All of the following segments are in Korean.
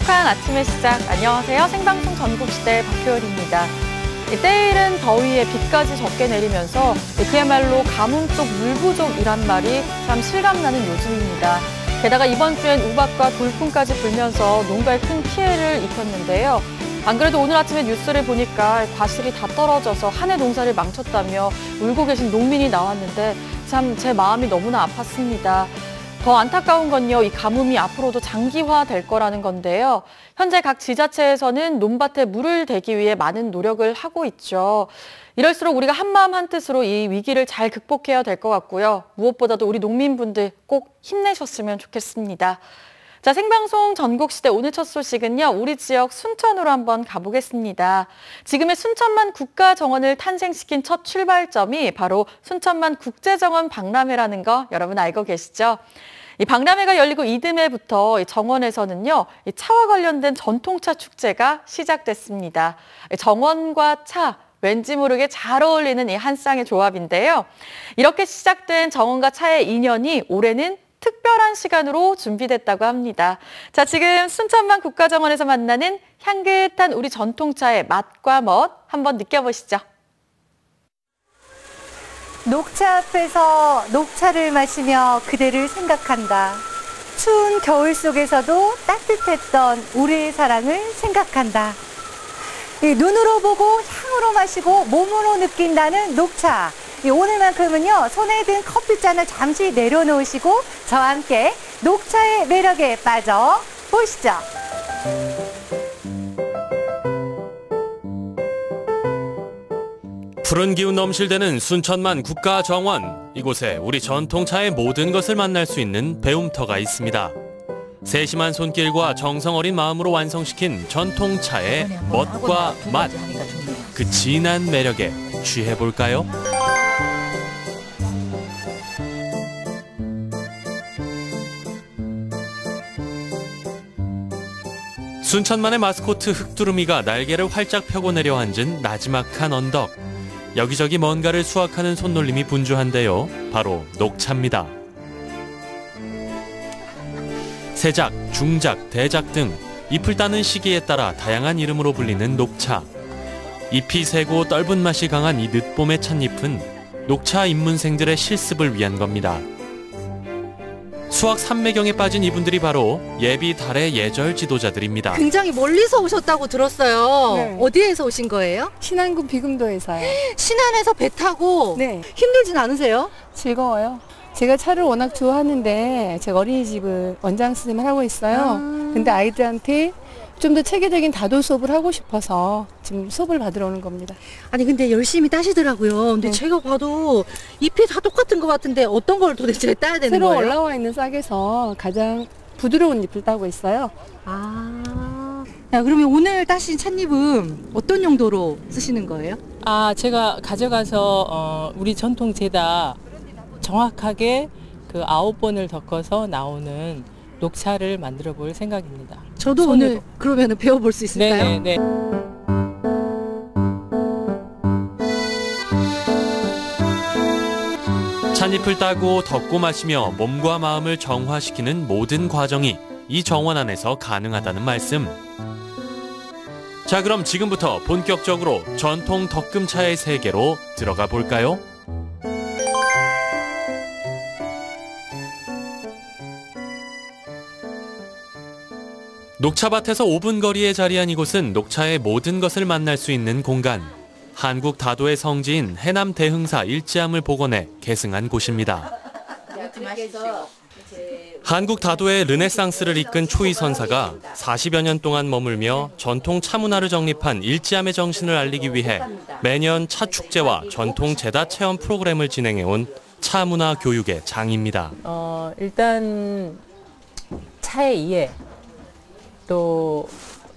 행복한 아침의 시작. 안녕하세요. 생방송 전국시대 박효열입니다. 때이른 더위에 비까지 적게 내리면서 그야말로 가뭄 속 물 부족이란 말이 참 실감나는 요즘입니다. 게다가 이번 주엔 우박과 돌풍까지 불면서 농가에 큰 피해를 입혔는데요. 안 그래도 오늘 아침에 뉴스를 보니까 과실이 다 떨어져서 한 해 농사를 망쳤다며 울고 계신 농민이 나왔는데 참 제 마음이 너무나 아팠습니다. 더 안타까운 건요, 이 가뭄이 앞으로도 장기화될 거라는 건데요. 현재 각 지자체에서는 논밭에 물을 대기 위해 많은 노력을 하고 있죠. 이럴수록 우리가 한마음 한뜻으로 이 위기를 잘 극복해야 될 것 같고요. 무엇보다도 우리 농민분들 꼭 힘내셨으면 좋겠습니다. 자, 생방송 전국시대 오늘 첫 소식은요, 우리 지역 순천으로 한번 가보겠습니다. 지금의 순천만 국가정원을 탄생시킨 첫 출발점이 바로 순천만 국제정원 박람회라는 거 여러분 알고 계시죠? 이 박람회가 열리고 이듬해부터 이 정원에서는요, 이 차와 관련된 전통차 축제가 시작됐습니다. 정원과 차, 왠지 모르게 잘 어울리는 이 한 쌍의 조합인데요. 이렇게 시작된 정원과 차의 인연이 올해는 특별한 시간으로 준비됐다고 합니다. 자, 지금 순천만 국가정원에서 만나는 향긋한 우리 전통차의 맛과 멋 한번 느껴보시죠. 녹차 앞에서 녹차를 마시며 그대를 생각한다. 추운 겨울 속에서도 따뜻했던 우리의 사랑을 생각한다. 눈으로 보고 향으로 마시고 몸으로 느낀다는 녹차. 오늘만큼은요, 손에 든 커피잔을 잠시 내려놓으시고 저와 함께 녹차의 매력에 빠져 보시죠. 푸른 기운 넘실대는 순천만 국가정원. 이곳에 우리 전통차의 모든 것을 만날 수 있는 배움터가 있습니다. 세심한 손길과 정성 어린 마음으로 완성시킨 전통차의 멋과 맛. 그 진한 매력에 취해볼까요? 순천만의 마스코트 흑두루미가 날개를 활짝 펴고 내려 앉은 나지막한 언덕. 여기저기 뭔가를 수확하는 손놀림이 분주한데요. 바로 녹차입니다. 세작, 중작, 대작 등 잎을 따는 시기에 따라 다양한 이름으로 불리는 녹차. 잎이 세고 떫은 맛이 강한 이 늦봄의 찻잎은 녹차 입문생들의 실습을 위한 겁니다. 수학 삼매경에 빠진 이분들이 바로 예비 달의 예절 지도자들입니다. 굉장히 멀리서 오셨다고 들었어요. 네. 어디에서 오신 거예요? 신안군 비금도에서요. 신안에서 배 타고 네. 힘들진 않으세요? 즐거워요. 제가 차를 워낙 좋아하는데 제가 어린이집을 원장 선생님을 하고 있어요. 근데 아이들한테 좀 더 체계적인 다도 수업을 하고 싶어서 지금 수업을 받으러 오는 겁니다. 아니 근데 열심히 따시더라고요. 근데 네. 제가 봐도 잎이 다 똑같은 것 같은데 어떤 걸 도대체 따야 되는 새로 거예요? 올라와 있는 싹에서 가장 부드러운 잎을 따고 있어요. 야, 그러면 오늘 따신 찻잎은 어떤 용도로 쓰시는 거예요? 제가 가져가서 우리 전통제다 정확하게 그 9번을 덮어서 나오는 녹차를 만들어 볼 생각입니다. 저도 손으로. 오늘 그러면 배워볼 수 있을까요? 네. 찻잎을 따고 덮고 마시며 몸과 마음을 정화시키는 모든 과정이 이 정원 안에서 가능하다는 말씀. 자, 그럼 지금부터 본격적으로 전통 덕금차의 세계로 들어가 볼까요? 녹차밭에서 5분 거리에 자리한 이곳은 녹차의 모든 것을 만날 수 있는 공간. 한국 다도의 성지인 해남 대흥사 일지암을 복원해 계승한 곳입니다. 한국 다도의 르네상스를 이끈 초이 선사가 40여 년 동안 머물며 전통 차 문화를 정립한 일지암의 정신을 알리기 위해 매년 차 축제와 전통 제다 체험 프로그램을 진행해온 차 문화 교육의 장입니다. 일단 차의 이해, 또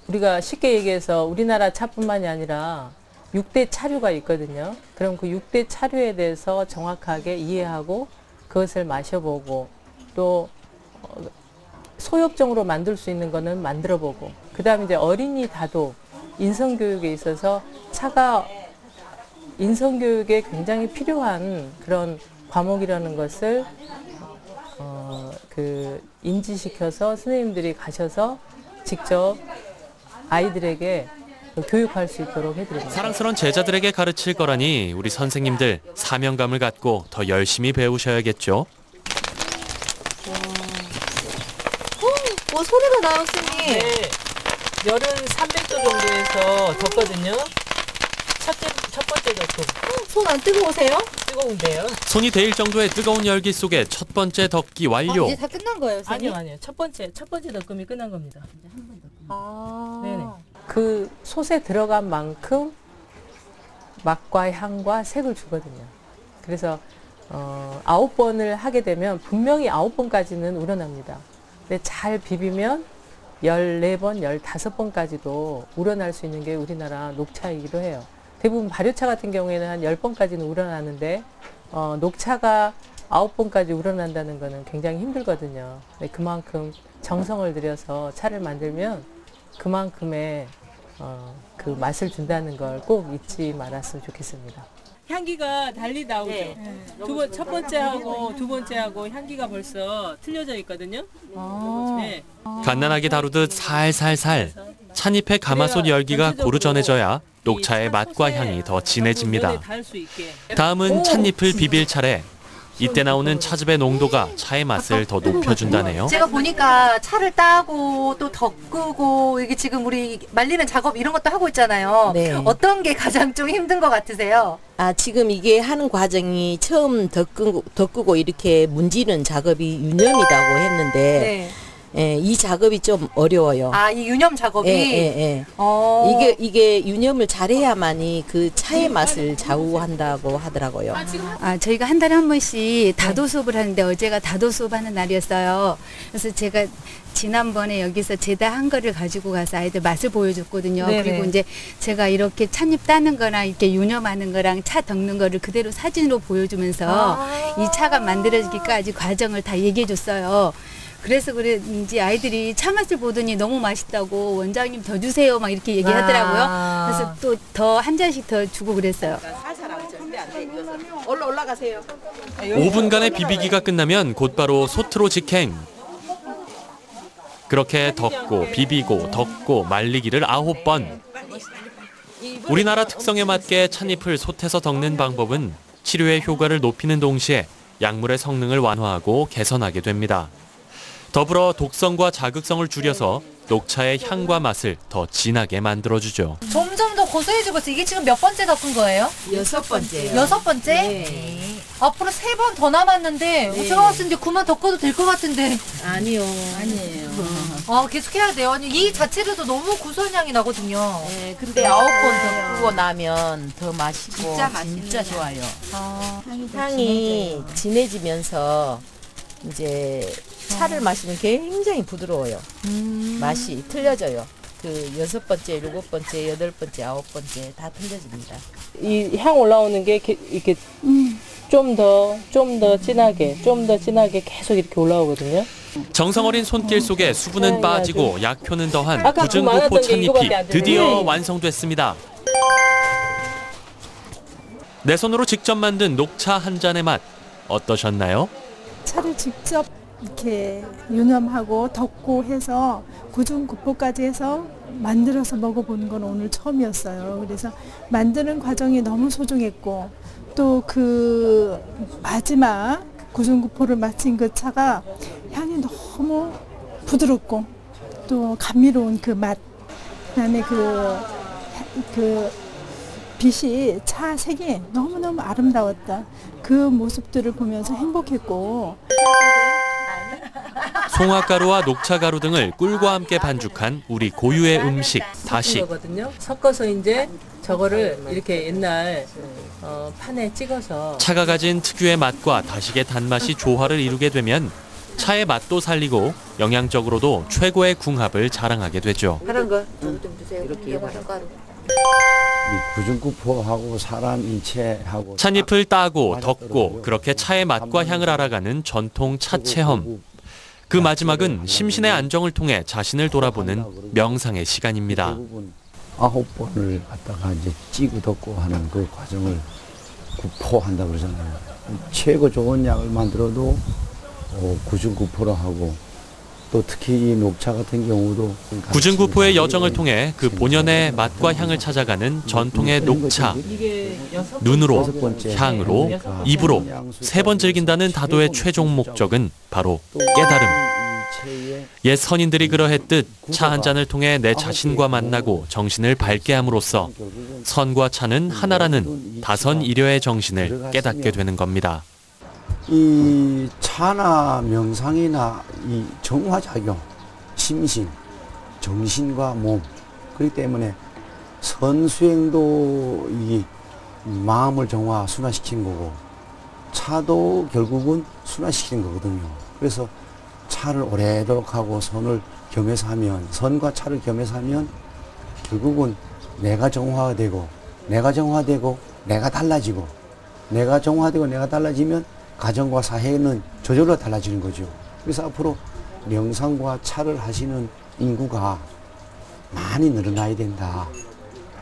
우리가 쉽게 얘기해서 우리나라 차뿐만이 아니라 6대 차류가 있거든요. 그럼 그 6대 차류에 대해서 정확하게 이해하고 그것을 마셔보고 또 소엽정으로 만들 수 있는 거는 만들어보고, 그 다음에 이제 어린이 다도 인성교육에 있어서 차가 인성교육에 굉장히 필요한 그런 과목이라는 것을 인지시켜서 선생님들이 가셔서 직접 아이들에게 교육할 수 있도록 해드립니다. 사랑스러운 제자들에게 가르칠 거라니 우리 선생님들 사명감을 갖고 더 열심히 배우셔야겠죠. 뭐 소리가 나요, 선생님. 네, 열은 300도 정도에서 덮거든요. 첫 번째 덮고. 손 안 뜨거우세요? 뜨거운데요? 손이 데일 정도의 뜨거운 열기 속에 첫 번째 덮기 완료. 이제 다 끝난 거예요, 선생님? 아니요. 첫 번째 덮음이 끝난 겁니다. 아. 네네. 그 솥에 들어간 만큼 맛과 향과 색을 주거든요. 그래서 9번을 하게 되면 분명히 9번까지는 우러납니다. 근데 잘 비비면 14번, 15번까지도 우러날 수 있는 게 우리나라 녹차이기도 해요. 대부분 발효차 같은 경우에는 한 10번까지는 우러나는데 녹차가 9번까지 우러난다는 거는 굉장히 힘들거든요. 근데 그만큼 정성을 들여서 차를 만들면 그만큼의 그 맛을 준다는 걸 꼭 잊지 말았으면 좋겠습니다. 향기가 달리 나오죠. 첫 번째하고 두 번째하고 향기가 벌써 틀려져 있거든요. 네. 갓난아기 다루듯 살살살 찻잎의 가마솥 열기가 고루 전해져야 녹차의 맛과 향이 더 진해집니다. 다음은 찻잎을 비빌 차례. 이때 나오는 차즙의 농도가 차의 맛을 더 높여준다네요. 제가 보니까 차를 따고 또 덕구고 이게 지금 우리 말리는 작업 이런 것도 하고 있잖아요. 네. 어떤 게 가장 좀 힘든 것 같으세요? 지금 이게 하는 과정이 처음 덕구고 이렇게 문지르는 작업이 유념이라고 했는데 네. 이 작업이 좀 어려워요. 이 유념 작업이? 예. 이게 유념을 잘해야만이 그 차의 맛을 좌우한다고 하더라고요. 저희가 한 달에 한 번씩 다도 수업을 하는데 어제가 다도 수업 하는 날이었어요. 그래서 제가 지난번에 여기서 제다 한 거를 가지고 가서 아이들 맛을 보여줬거든요. 네네. 그리고 이제 제가 이렇게 찻잎 따는 거나 이렇게 유념하는 거랑 차 덕는 거를 그대로 사진으로 보여주면서 이 차가 만들어지기까지 과정을 다 얘기해 줬어요. 그래서 그런지 아이들이 차 맛을 보더니 너무 맛있다고 원장님 더 주세요 막 이렇게 얘기하더라고요. 그래서 또 더 한 잔씩 더 주고 그랬어요. 5분간의 비비기가 끝나면 곧바로 솥으로 직행. 그렇게 덮고 비비고 덮고 말리기를 9번. 우리나라 특성에 맞게 찻잎을 솥에서 덮는 방법은 치료의 효과를 높이는 동시에 약물의 성능을 완화하고 개선하게 됩니다. 더불어 독성과 자극성을 줄여서 녹차의 향과 맛을 더 진하게 만들어주죠. 점점 더 고소해지고 있어요. 이게 지금 몇 번째 덮은 거예요? 6번째요. 6번째? 네. 앞으로 3번 더 남았는데 제가 봤을 때 이제 그만 덮어도 될 것 같은데. 아니에요. 계속 해야 돼요. 아니, 이 자체로도 너무 고소한 향이 나거든요. 네, 근데 9번 덮고 나면 더 맛있고 진짜 좋아요. 향이 진해지면서 이제 차를 마시면 굉장히 부드러워요. 맛이 틀려져요. 그 6번째, 7번째, 8번째, 9번째 다 틀려집니다. 이 향 올라오는 게 이렇게 좀 더 진하게 계속 이렇게 올라오거든요. 정성 어린 손길 속에 수분은 빠지고 약효는 더한 아까 그 구중구포 많았던 게 찻잎이 이거밖에 안 드디어 되네. 완성됐습니다. 내 손으로 직접 만든 녹차 한 잔의 맛 어떠셨나요? 차를 직접 이렇게 유념하고 덮고 해서 구중구포까지 해서 만들어서 먹어보는 건 오늘 처음이었어요. 그래서 만드는 과정이 너무 소중했고 또 그 마지막 구중구포를 마친 그 차가 향이 너무 부드럽고 또 감미로운 그 맛, 그다음에 그 빛이 차 색이 너무너무 아름다웠다. 그 모습들을 보면서 행복했고 송화가루와 녹차가루 등을 꿀과 함께 반죽한 우리 고유의 음식 다시. 거거든요. 섞어서 이제 저거를 이렇게 옛날 판에 찍어서 차가 가진 특유의 맛과 다식의 단맛이 조화를 이루게 되면 차의 맛도 살리고 영양적으로도 최고의 궁합을 자랑하게 되죠. 파란 거 좀 주세요. 이렇게 가루. 이 구중구포하고 사람 인체하고 찻잎을 따고 덮고 그렇게 차의 맛과 향을 알아가는 전통 차 체험. 그 마지막은 심신의 안정을 통해 자신을 돌아보는 명상의 시간입니다. 대부분 9번을 갖다가 이제 찌고 덮고 하는 그 과정을 구포한다고 그러잖아요. 최고 좋은 약을 만들어도 구중구포로 하고 또 특히 이 녹차 같은 경우도 구중구포의 여정을 통해 그 본연의 맛과 향을 찾아가는 전통의 녹차. 눈으로, 향으로, 입으로 3번 즐긴다는 다도의 최종 목적은 바로 깨달음. 옛 선인들이 그러했듯 차 한 잔을 통해 내 자신과 만나고 정신을 밝게 함으로써 선과 차는 하나라는 다선이려의 정신을 깨닫게 되는 겁니다. 이 차나 명상이나 이 정화작용, 심신, 정신과 몸, 그렇기 때문에 선수행도 이 마음을 정화, 순화시키는 거고 차도 결국은 순화시키는 거거든요. 그래서 차를 오래도록 하고 선을 겸해서 하면, 선과 차를 겸해서 하면 결국은 내가 정화되고 내가 달라지고, 내가 정화되고 내가 달라지면 가정과 사회는 저절로 달라지는 거죠. 그래서 앞으로 명상과 차를 하시는 인구가 많이 늘어나야 된다.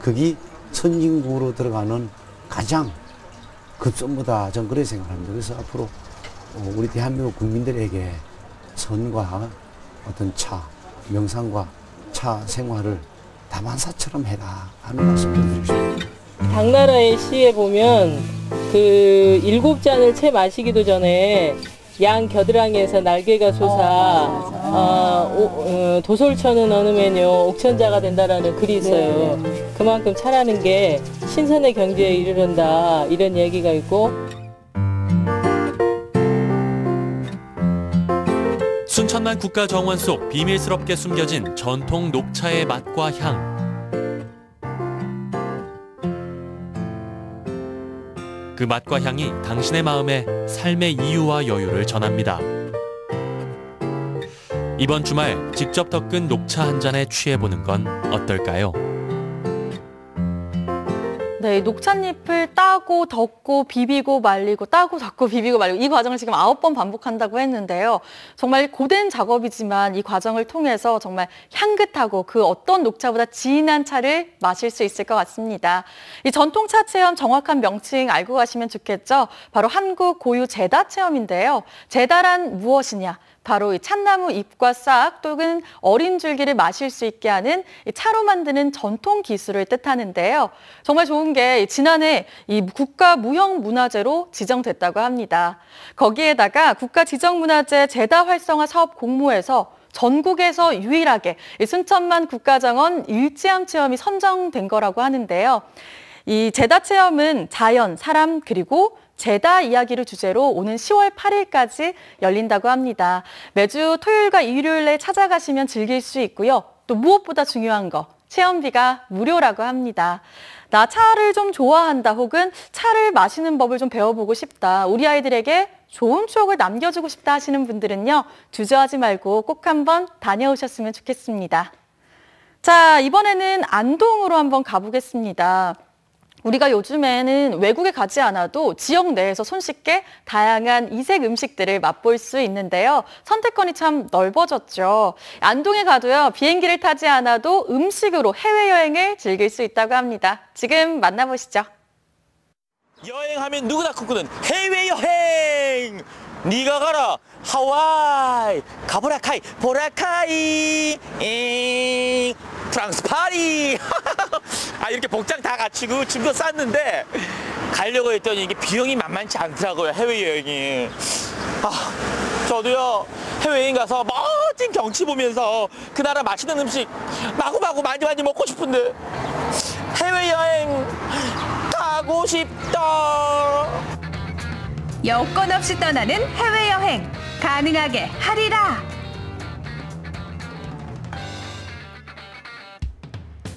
그게 선진국으로 들어가는 가장 급선무다. 저는 그렇게 생각합니다. 그래서 앞으로 우리 대한민국 국민들에게 선과 어떤 차, 명상과 차 생활을 다만사처럼 해라 하는 말씀을 드리고 싶습니다. 당나라의 시에 보면 그 7잔을 채 마시기도 전에 양 겨드랑이에서 날개가 솟아 도솔천은 얻으면요 옥천자가 된다라는 글이 있어요. 그만큼 차라는 게 신선의 경지에 이르른다 이런 얘기가 있고, 순천만 국가정원 속 비밀스럽게 숨겨진 전통 녹차의 맛과 향. 그 맛과 향이 당신의 마음에 삶의 이유와 여유를 전합니다. 이번 주말 직접 덕근 녹차 한 잔에 취해보는 건 어떨까요? 네, 녹찻잎을 따고 덮고 비비고 말리고 따고 덮고 비비고 말리고 이 과정을 지금 9번 반복한다고 했는데요. 정말 고된 작업이지만 이 과정을 통해서 정말 향긋하고 그 어떤 녹차보다 진한 차를 마실 수 있을 것 같습니다. 이 전통차 체험 정확한 명칭 알고 가시면 좋겠죠. 바로 한국 고유 제다 체험인데요. 제다란 무엇이냐? 바로 이 찻나무 잎과 싹 또는 어린 줄기를 마실 수 있게 하는 차로 만드는 전통 기술을 뜻하는데요. 정말 좋은 게 지난해 이 국가 무형문화재로 지정됐다고 합니다. 거기에다가 국가 지정문화재 제다 활성화 사업 공모에서 전국에서 유일하게 순천만 국가정원 일지암 체험이 선정된 거라고 하는데요. 이 제다 체험은 자연, 사람 그리고 제다 이야기를 주제로 오는 10월 8일까지 열린다고 합니다. 매주 토요일과 일요일에 찾아가시면 즐길 수 있고요. 또 무엇보다 중요한 거, 체험비가 무료라고 합니다. 나 차를 좀 좋아한다 혹은 차를 마시는 법을 좀 배워보고 싶다. 우리 아이들에게 좋은 추억을 남겨주고 싶다 하시는 분들은요. 주저하지 말고 꼭 한번 다녀오셨으면 좋겠습니다. 자, 이번에는 안동으로 한번 가보겠습니다. 우리가 요즘에는 외국에 가지 않아도 지역 내에서 손쉽게 다양한 이색 음식들을 맛볼 수 있는데요. 선택권이 참 넓어졌죠. 안동에 가도요. 비행기를 타지 않아도 음식으로 해외여행을 즐길 수 있다고 합니다. 지금 만나보시죠. 여행하면 누구나 꿈꾸는 해외여행! 네가 가라! 하와이! 가보라카이! 보라카이! 프랑스 파리! 아, 이렇게 복장 다 갖추고 짐도 쌌는데 가려고 했더니 이게 비용이 만만치 않더라고요, 해외여행이. 아, 저도요 해외여행 가서 멋진 경치 보면서 그 나라 맛있는 음식 마구마구 많이 먹고 싶은데 해외여행 가고 싶다. 여권 없이 떠나는 해외여행 가능하게 하리라.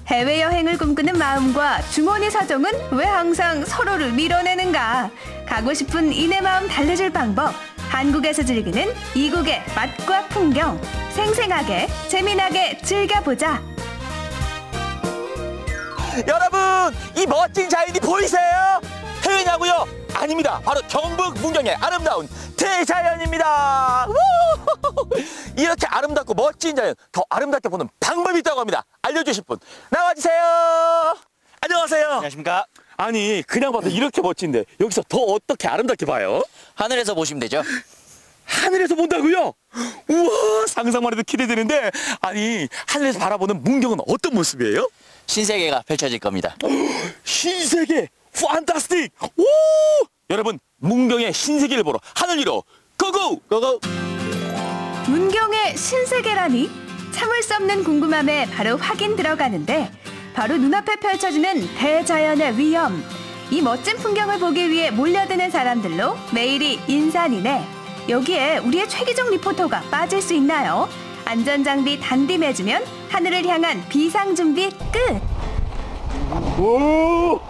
해외여행을 꿈꾸는 마음과 주머니 사정은 왜 항상 서로를 밀어내는가? 가고 싶은 이내 마음 달래줄 방법. 한국에서 즐기는 이국의 맛과 풍경. 생생하게 재미나게 즐겨보자. 여러분, 이 멋진 자연이 보이세요? 해외냐고요? 아닙니다. 바로 경북 문경의 아름다운 대자연입니다. 이렇게 아름답고 멋진 자연 더 아름답게 보는 방법이 있다고 합니다. 알려주실 분 나와주세요. 안녕하세요. 안녕하십니까. 아니, 그냥 봐도 이렇게 멋진데 여기서 더 어떻게 아름답게 봐요? 하늘에서 보시면 되죠. 하늘에서 본다고요? 우와, 상상만 해도 기대되는데, 아니 하늘에서 바라보는 문경은 어떤 모습이에요? 신세계가 펼쳐질 겁니다. 신세계! 판타스틱! 오! 여러분, 문경의 신세계를 보러 하늘 위로 고고! 고고! 문경의 신세계라니? 참을 수 없는 궁금함에 바로 확인 들어가는데 바로 눈앞에 펼쳐지는 대자연의 위험. 이 멋진 풍경을 보기 위해 몰려드는 사람들로 매일이 인산이네. 여기에 우리의 최기정 리포터가 빠질 수 있나요? 안전장비 단디 매주면 하늘을 향한 비상준비 끝! 오!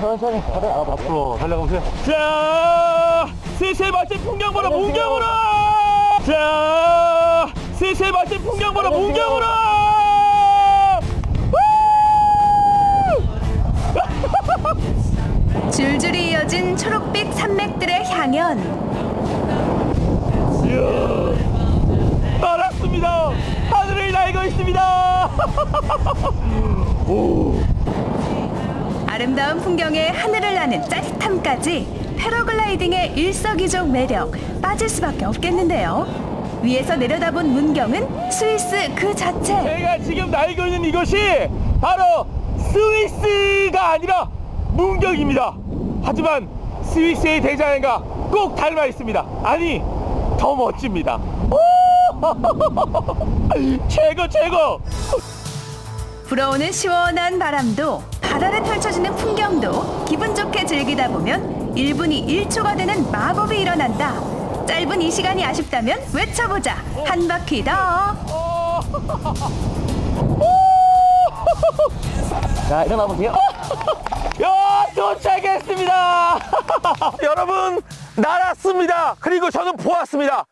천천히 앞으로 달려가보세요. 자, 슬슬 멋진 풍경 보러 문경으로! 자, 슬슬 멋진 풍경 보러 문경으로! 줄줄이 이어진 초록빛 산맥들의 향연. 이야, 알았습니다. 하늘을 날고 있습니다. 오. 아름다운 풍경에 하늘을 나는 짜릿함까지 패러글라이딩의 일석이조 매력 빠질 수밖에 없겠는데요. 위에서 내려다본 문경은 스위스 그 자체. 제가 지금 날고 있는 이것이 바로 스위스가 아니라 문경입니다. 하지만 스위스의 대자연과 꼭 닮아 있습니다. 아니, 더 멋집니다. 최고 최고. 불어오는 시원한 바람도 바다에 펼쳐지는 풍경도 기분 좋게 즐기다 보면 1분이 1초가 되는 마법이 일어난다. 짧은 이 시간이 아쉽다면 외쳐보자. 한 바퀴 더. 자, 일어나 보세요. 야, 도착했습니다. 여러분, 날았습니다. 그리고 저는 보았습니다.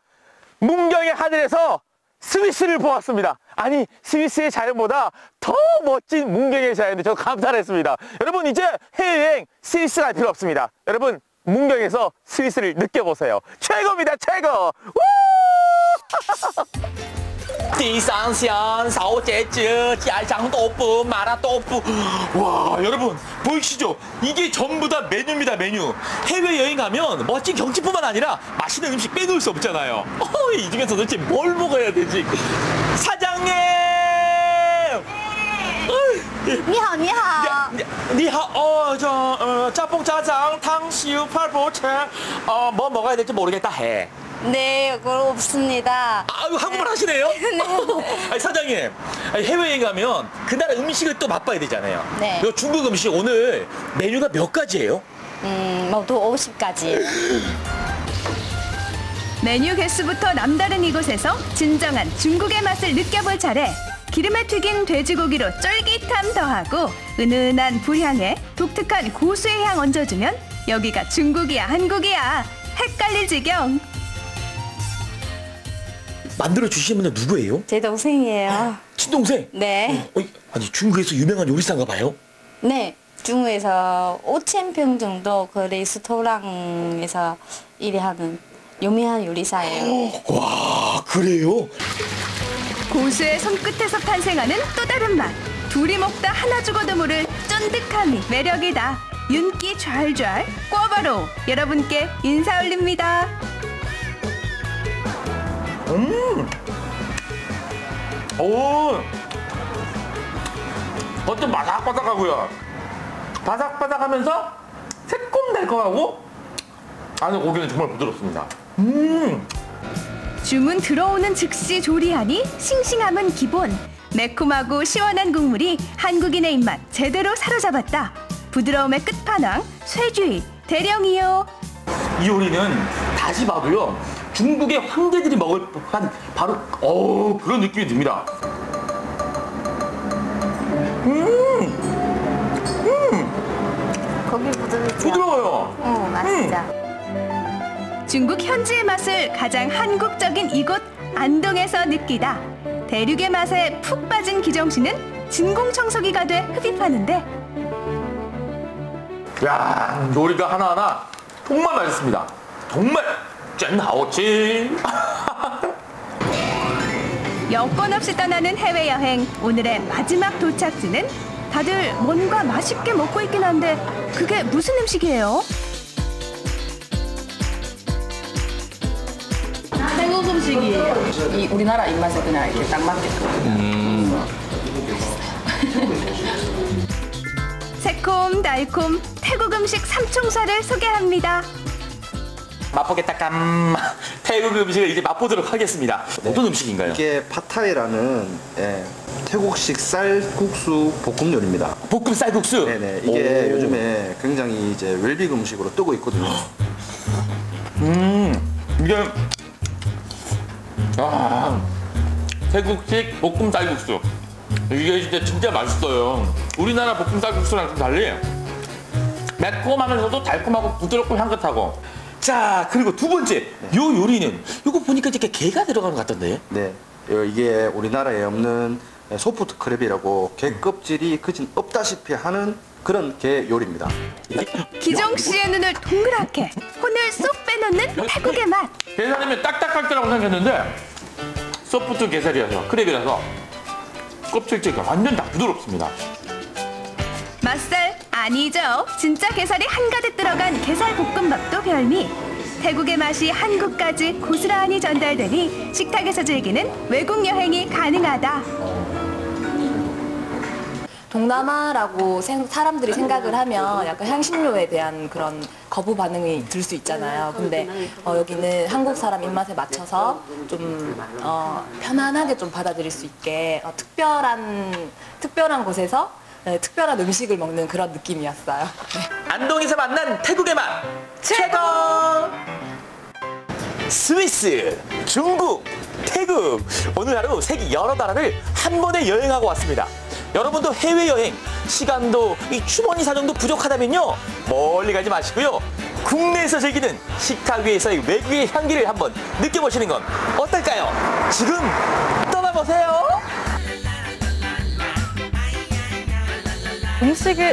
문경의 하늘에서 스위스를 보았습니다. 아니, 스위스의 자연보다 더 멋진 문경의 자연에 저는 감탄을 했습니다. 여러분, 이제 해외여행 스위스 갈 필요 없습니다. 여러분, 문경에서 스위스를 느껴보세요. 최고입니다, 최고! 우! 地上香烧节节家乡豆腐麻辣豆腐 와, 여러분 보이시죠? 이게 전부 다 메뉴입니다, 메뉴. 해외여행 가면 멋진 경치뿐만 아니라 맛있는 음식 빼놓을 수 없잖아요. 이 중에서 도대체 뭘 먹어야 되지? 사장님! 你好，你好。你好, 짬뽕 짜장 탕수육 팔보채 뭐 먹어야 될지 모르겠다 해. 네, 그거 없습니다. 아유, 한국말 하시네요? 네. 아니, 사장님, 아니, 해외여행 가면 그 나라 음식을 또 맛봐야 되잖아요. 네. 요 중국 음식 오늘 메뉴가 몇 가지예요? 모두 50가지. 메뉴 개수부터 남다른 이곳에서 진정한 중국의 맛을 느껴볼 차례. 기름에 튀긴 돼지고기로 쫄깃함 더하고 은은한 불향에 독특한 고수의 향 얹어주면 여기가 중국이야 한국이야 헷갈릴 지경. 만들어 주시는 분은 누구예요? 제 동생이에요. 친동생? 네. 아니, 중국에서 유명한 요리사인가 봐요? 네. 중국에서 5,000평 정도 그 레스토랑에서 일하는 유명한 요리사예요. 와, 그래요? 고수의 손끝에서 탄생하는 또 다른 맛. 둘이 먹다 하나 죽어도 모를 쫀득함이 매력이다. 윤기 좔좔 꿔바로 여러분께 인사 올립니다. 오, 겉은 바삭바삭하고요. 바삭바삭하면서 새콤달콤하고 안에 고기는 정말 부드럽습니다. 주문 들어오는 즉시 조리하니 싱싱함은 기본. 매콤하고 시원한 국물이 한국인의 입맛 제대로 사로잡았다. 부드러움의 끝판왕 쇠쥐 대령이요. 이 요리는 다시 봐도요, 중국의 황제들이 먹을 법한 바로 그런 느낌이 듭니다. 고기 부드럽죠? 부드러워요. 맛있죠? 중국 현지의 맛을 가장 한국적인 이곳 안동에서 느끼다. 대륙의 맛에 푹 빠진 기정씨는 진공청소기가 돼 흡입하는데 야, 요리가 하나하나 정말 맛있습니다. 정말 짠하오치. 여권 없이 떠나는 해외여행 오늘의 마지막 도착지는 다들 뭔가 맛있게 먹고 있긴 한데 그게 무슨 음식이에요? 음식이에요. 이 우리나라 입맛에 그냥 이렇게 딱 맞게끔. 새콤 달콤 태국 음식 삼총사를 소개합니다. 맛보겠다 깜. 태국 음식을 이제 맛보도록 하겠습니다. 어떤 음식인가요? 이게 팟타이라는 태국식 쌀국수 볶음 요리입니다. 볶음 쌀국수? 네네. 이게 요즘에 굉장히 이제 웰빙 음식으로 뜨고 있거든요. 이게 태국식 볶음 쌀국수. 이게 진짜 맛있어요. 우리나라 볶음 쌀국수랑 좀 달리 매콤하면서도 달콤하고 부드럽고 향긋하고. 자, 그리고 두 번째, 요 요리는 이거 보니까 이렇게 게가 들어가는 것 같던데. 네, 이게 우리나라에 없는 소프트 크랩이라고 게 껍질이 그진 없다시피 하는 그런 게 요리입니다. 기정 씨의 눈을 동그랗게 혼을 쏙 빼놓는 태국의 맛. 게살이면 딱딱할 거라고 생각했는데 소프트 게살이라서 크랩이라서 껍질째가 완전 다 부드럽습니다. 맛살 아니죠. 진짜 게살이 한가득 들어간 게살 볶음밥도 별미. 태국의 맛이 한국까지 고스란히 전달되니 식탁에서 즐기는 외국 여행이 가능하다. 동남아라고 사람들이 생각을 하면 약간 향신료에 대한 그런 거부 반응이 들 수 있잖아요. 근데 여기는 한국 사람 입맛에 맞춰서 좀 편안하게 좀 받아들일 수 있게 특별한 곳에서 특별한 음식을 먹는 그런 느낌이었어요. 안동에서 만난 태국의 맛 최고! 스위스, 중국, 태국 오늘 하루 세계 여러 나라를 한 번에 여행하고 왔습니다. 여러분도 해외여행 시간도 이 주머니 사정도 부족하다면요 멀리 가지 마시고요 국내에서 즐기는 식탁 위에서의 외국의 향기를 한번 느껴보시는 건 어떨까요? 지금 떠나보세요.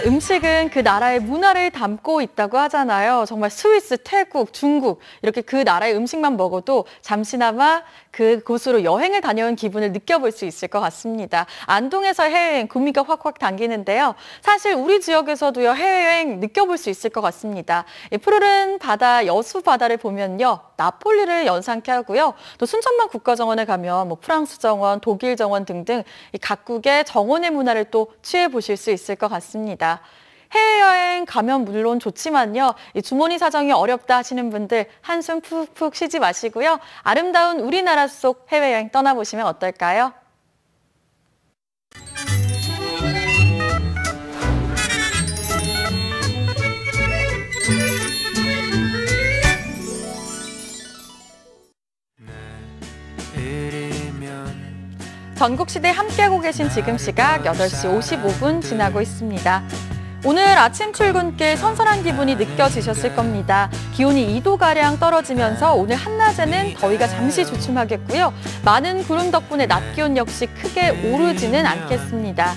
음식은 그 나라의 문화를 담고 있다고 하잖아요. 정말 스위스, 태국, 중국 이렇게 그 나라의 음식만 먹어도 잠시나마 그곳으로 여행을 다녀온 기분을 느껴볼 수 있을 것 같습니다. 안동에서 해외여행 구미가 확확 당기는데요. 사실 우리 지역에서도요 해외여행 느껴볼 수 있을 것 같습니다. 푸르른 바다, 여수 바다를 보면요. 나폴리를 연상케 하고요. 또 순천만 국가정원에 가면 뭐 프랑스 정원, 독일 정원 등등 이 각국의 정원의 문화를 또 취해보실 수 있을 것 같습니다. 해외여행 가면 물론 좋지만요. 이 주머니 사정이 어렵다 하시는 분들 한숨 푹푹 쉬지 마시고요. 아름다운 우리나라 속 해외여행 떠나보시면 어떨까요? 전국시대 함께하고 계신 지금 시각 8시 55분 지나고 있습니다. 오늘 아침 출근길 선선한 기분이 느껴지셨을 겁니다. 기온이 2도가량 떨어지면서 오늘 한낮에는 더위가 잠시 주춤하겠고요. 많은 구름 덕분에 낮 기온 역시 크게 오르지는 않겠습니다.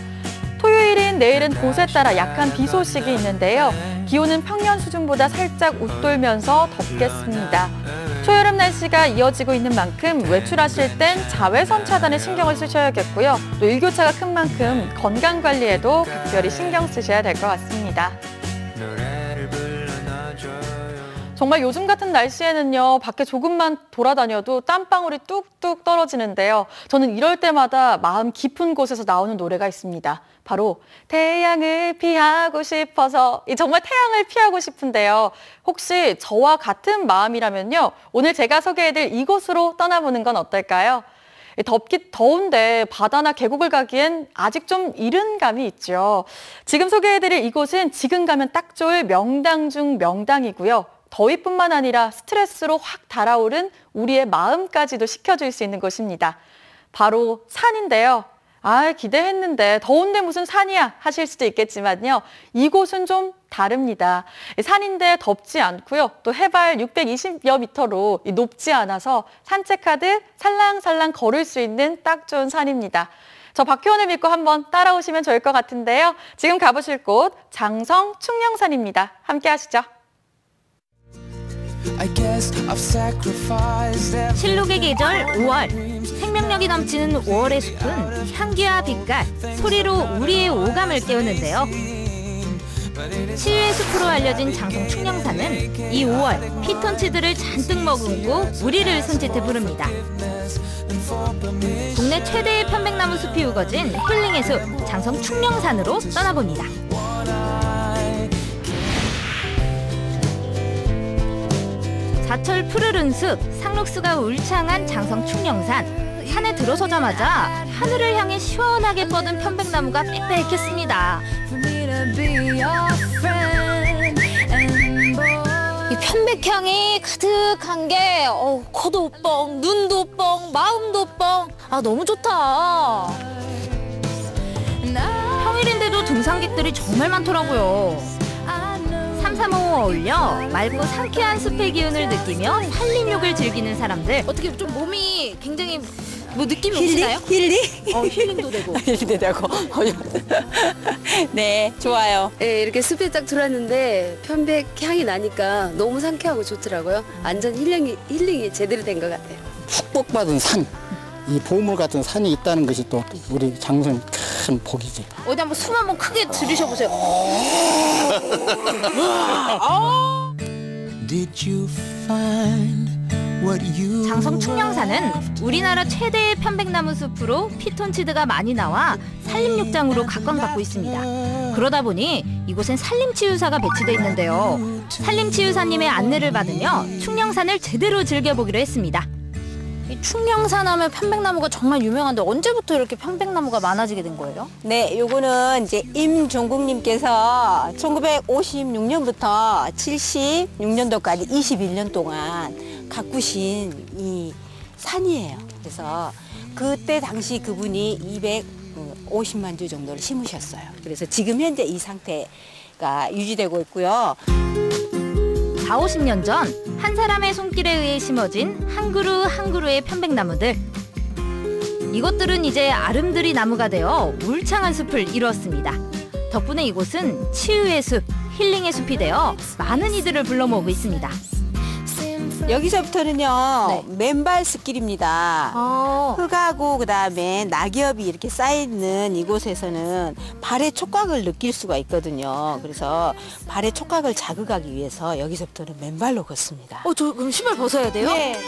토요일인 내일은 곳에 따라 약한 비 소식이 있는데요. 기온은 평년 수준보다 살짝 웃돌면서 덥겠습니다. 초여름 날씨가 이어지고 있는 만큼 외출하실 땐 자외선 차단에 신경을 쓰셔야겠고요. 또 일교차가 큰 만큼 건강관리에도 각별히 신경 쓰셔야 될 것 같습니다. 정말 요즘 같은 날씨에는요, 밖에 조금만 돌아다녀도 땀방울이 뚝뚝 떨어지는데요. 저는 이럴 때마다 마음 깊은 곳에서 나오는 노래가 있습니다. 바로 태양을 피하고 싶어서. 정말 태양을 피하고 싶은데요. 혹시 저와 같은 마음이라면요, 오늘 제가 소개해드릴 이곳으로 떠나보는 건 어떨까요? 더운데 바다나 계곡을 가기엔 아직 좀 이른 감이 있죠. 지금 소개해드릴 이곳은 지금 가면 딱 좋을 명당 중 명당이고요. 더위뿐만 아니라 스트레스로 확 달아오른 우리의 마음까지도 식혀줄 수 있는 곳입니다. 바로 산인데요. 기대했는데 더운데 무슨 산이야 하실 수도 있겠지만요. 이곳은 좀 다릅니다. 산인데 덥지 않고요. 또 해발 620여 미터로 높지 않아서 산책하듯 살랑살랑 걸을 수 있는 딱 좋은 산입니다. 저 박효원을 믿고 한번 따라오시면 좋을 것 같은데요. 지금 가보실 곳 장성 충령산입니다. 함께 하시죠. 실록의 계절 5월, 생명력이 넘치는 5월의 숲은 향기와 빛깔, 소리로 우리의 오감을 깨우는데요. 치유의 숲으로 알려진 장성 충령산은 이 5월 피톤치드를 잔뜩 머금고 우리를 손짓해 부릅니다. 국내 최대의 편백나무 숲이 우거진 힐링의 숲 장성 충령산으로 떠나봅니다. 사철 푸르른 숲, 상록수가 울창한 장성 충령산. 산에 들어서자마자 하늘을 향해 시원하게 뻗은 편백나무가 빽빽했습니다. 이 편백향이 가득한 게 코도 뻥, 눈도 뻥, 마음도 뻥. 아, 너무 좋다. 평일인데도 등산객들이 정말 많더라고요. 삼삼오오 어울려 맑고 상쾌한 숲의 기운을 느끼며 산림욕을 즐기는 사람들. 어떻게 좀 몸이 굉장히 뭐 느낌이 힐링? 오시나요? 힐링? 힐링도 되고. 힐링도 되고. 네, 좋아요. 네, 이렇게 숲에 딱 들어왔는데 편백 향이 나니까 너무 상쾌하고 좋더라고요. 완전 힐링이 제대로 된 것 같아요. 축복받은 산, 이 보물 같은 산이 있다는 것이 또 우리 장성 큰 복이지. 어디 한번 숨 한번 크게 들이셔보세요. 장성 충령산은 우리나라 최대의 편백나무 숲으로 피톤치드가 많이 나와 산림욕장으로 각광받고 있습니다. 그러다 보니 이곳엔 산림치유사가 배치돼 있는데요. 산림치유사님의 안내를 받으며 충령산을 제대로 즐겨보기로 했습니다. 이 충령산 하면 편백나무가 정말 유명한데 언제부터 이렇게 편백나무가 많아지게 된 거예요? 네, 요거는 이제 임종국님께서 1956년부터 76년도까지 21년 동안 가꾸신 이 산이에요. 그래서 그때 당시 그분이 250만 주 정도를 심으셨어요. 그래서 지금 현재 이 상태가 유지되고 있고요. 40-50년 전 한 사람의 손길에 의해 심어진 한 그루 한 그루의 편백나무들. 이것들은 이제 아름드리 나무가 되어 울창한 숲을 이루었습니다. 덕분에 이곳은 치유의 숲, 힐링의 숲이 되어 많은 이들을 불러 모으고 있습니다. 여기서부터는요, 맨발 숲길입니다. 흙하고 그다음에 낙엽이 이렇게 쌓여있는 이곳에서는 발의 촉각을 느낄 수가 있거든요. 그래서 발의 촉각을 자극하기 위해서 여기서부터는 맨발로 걷습니다. 저 그럼 신발 벗어야 돼요? 네.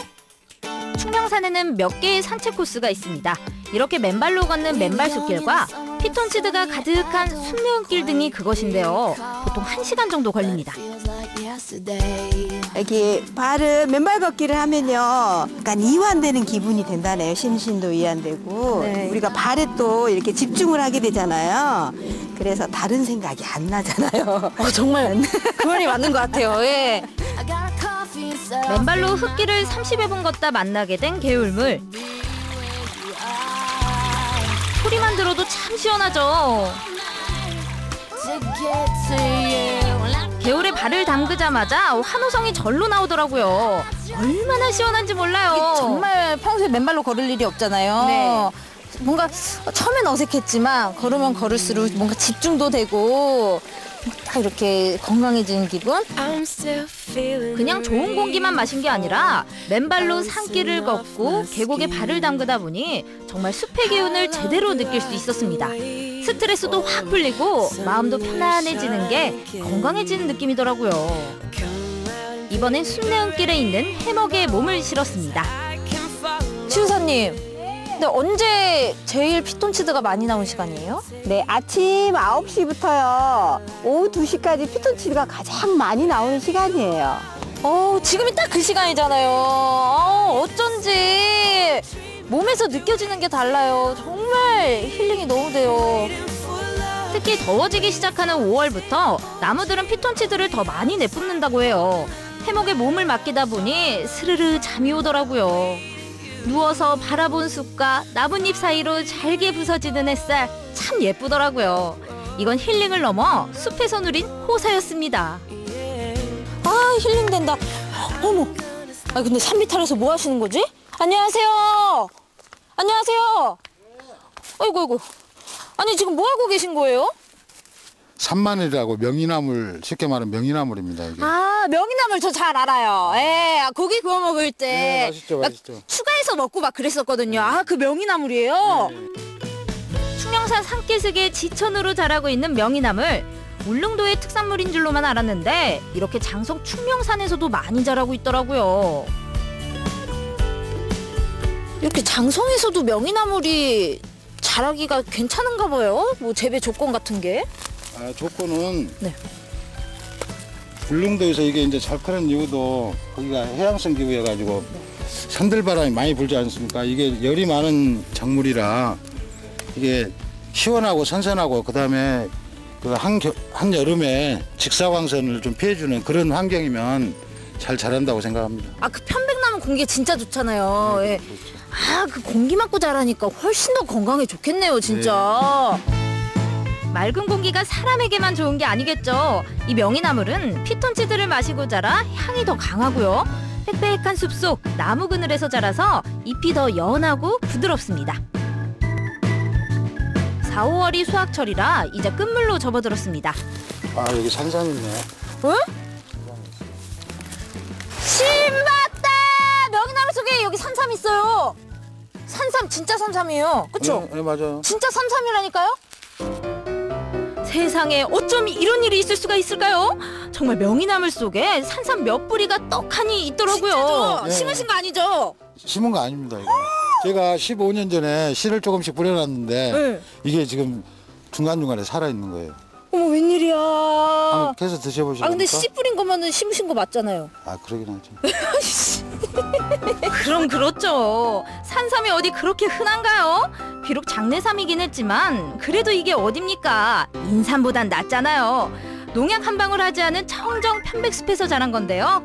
충령산에는 몇 개의 산책 코스가 있습니다. 이렇게 맨발로 걷는 맨발 숲길과 피톤치드가 가득한 숲내음길 등이 그것인데요. 보통 1시간 정도 걸립니다. 여기 발을 맨발 걷기를 하면요, 약간 이완되는 기분이 된다네요. 심신도 이완되고 우리가 발에 또 이렇게 집중을 하게 되잖아요. 그래서 다른 생각이 안 나잖아요. 정말 그 말이 맞는 것 같아요. 예. 맨발로 흙길을 30여 분 걷다 만나게 된 개울물. 소리만 들어도 참 시원하죠. 개울에 발을 담그자마자 환호성이 절로 나오더라고요. 얼마나 시원한지 몰라요. 정말 평소에 맨발로 걸을 일이 없잖아요. 네. 뭔가 처음엔 어색했지만 걸으면 걸을수록 뭔가 집중도 되고 딱 이렇게 건강해지는 기분? 그냥 좋은 공기만 마신 게 아니라 맨발로 산길을 걷고 계곡에 발을 담그다 보니 정말 숲의 기운을 제대로 느낄 수 있었습니다. 스트레스도 확 풀리고 마음도 편안해지는 게 건강해지는 느낌이더라고요. 이번엔 숲내음길에 있는 해먹에 몸을 실었습니다. 치유사님, 근데 언제 제일 피톤치드가 많이 나온 시간이에요? 네, 아침 9시부터요, 오후 2시까지 피톤치드가 가장 많이 나오는 시간이에요. 지금이 딱 그 시간이잖아요. 어쩐지 몸에서 느껴지는 게 달라요. 정말 힐링이 너무 돼요. 특히 더워지기 시작하는 5월부터 나무들은 피톤치드를 더 많이 내뿜는다고 해요. 해먹에 몸을 맡기다 보니 스르르 잠이 오더라고요. 누워서 바라본 숲과 나뭇잎 사이로 잘게 부서지는 햇살, 참 예쁘더라고요. 이건 힐링을 넘어 숲에서 누린 호사였습니다. 힐링된다. 어머, 근데 산비탈에서 뭐 하시는 거지? 안녕하세요. 안녕하세요. 아이고. 아니, 지금 뭐 하고 계신 거예요? 산마늘이라고 명이나물, 쉽게 말하면 명이나물입니다. 이게. 명이나물 저 잘 알아요. 고기 구워 먹을 때 네, 맛있죠, 맛있죠. 추가해서 먹고 막 그랬었거든요. 그 명이나물이에요? 충령산 산기슭의 지천으로 자라고 있는 명이나물. 울릉도의 특산물인 줄로만 알았는데 이렇게 장성 충령산에서도 많이 자라고 있더라고요. 이렇게 장성에서도 명이나물이 자라기가 괜찮은가 봐요? 뭐 재배 조건 같은 게? 조건은 네. 울릉도에서 이게 이제 잘 크는 이유도 거기가 해양성 기후여가지고 산들바람이 많이 불지 않습니까? 이게 열이 많은 작물이라 이게 시원하고 선선하고 그다음에 그 한여름에 직사광선을 좀 피해주는 그런 환경이면 잘 자란다고 생각합니다. 아, 그 편백나무 공기 진짜 좋잖아요. 예. 아, 그 공기 맞고 자라니까 훨씬 더 건강에 좋겠네요, 진짜. 맑은 공기가 사람에게만 좋은 게 아니겠죠. 이 명이나물은 피톤치드를 마시고 자라 향이 더 강하고요. 빽빽한 숲속 나무 그늘에서 자라서 잎이 더 연하고 부드럽습니다. 4, 5월이 수확철이라 이제 끝물로 접어들었습니다. 아, 여기 산삼 있네. 응? 신봤다! 명이나물 속에 여기 산삼 있어요. 산삼 진짜 산삼이에요. 그쵸? 네, 맞아요. 진짜 산삼이라니까요? 세상에 어쩜 이런 일이 있을 수가 있을까요? 정말 명이나물 속에 산삼 몇 뿌리가 떡하니 있더라고요. 진짜죠? 심으신 거 아니죠? 심은 거 아닙니다, 이거. 제가 15년 전에 씨를 조금씩 뿌려놨는데 네. 이게 지금 중간중간에 살아있는 거예요. 어머, 웬일이야. 한번 캐서 드셔보시겠습니까? 아, 근데 씨 뿌린 거면은 심으신 거 맞잖아요. 아, 그러긴 하죠. 그럼 그렇죠. 산삼이 어디 그렇게 흔한가요? 비록 장내삼이긴 했지만 그래도 이게 어딥니까? 인삼보단 낫잖아요. 농약 한 방울 하지 않은 청정 편백숲에서 자란 건데요.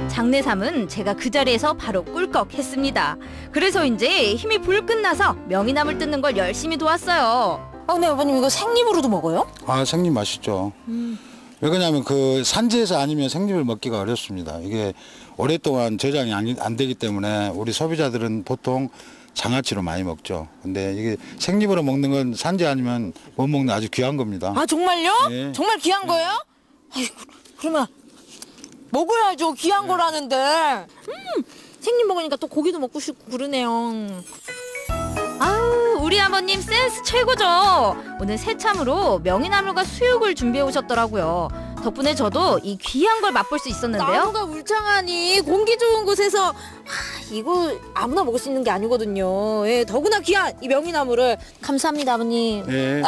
장내삼은 제가 그 자리에서 바로 꿀꺽했습니다. 그래서인지 힘이 불끈 나서 명이나물 뜯는 걸 열심히 도왔어요. 아, 근데 아버님 이거 생잎으로도 먹어요? 아, 생잎 맛있죠. 왜 그러냐면 그 산지에서 아니면 생잎을 먹기가 어렵습니다. 이게 오랫동안 저장이 안 되기 때문에 우리 소비자들은 보통 장아찌로 많이 먹죠. 근데 이게 생잎으로 먹는 건 산지 아니면 못 먹는 아주 귀한 겁니다. 아, 정말요? 네. 정말 귀한 거예요? 아이고, 그러면 먹어야죠. 귀한 거라는데. 생잎 먹으니까 또 고기도 먹고 싶고 그러네요. 아우, 우리 아버님 센스 최고죠. 오늘 새참으로 명이나물과 수육을 준비해 오셨더라고요. 덕분에 저도 이 귀한 걸 맛볼 수 있었는데요. 나무가 울창하니 공기 좋은 곳에서 이거 아무나 먹을 수 있는 게 아니거든요. 예, 더구나 귀한 이 명이나물을. 감사합니다, 아버님. 네.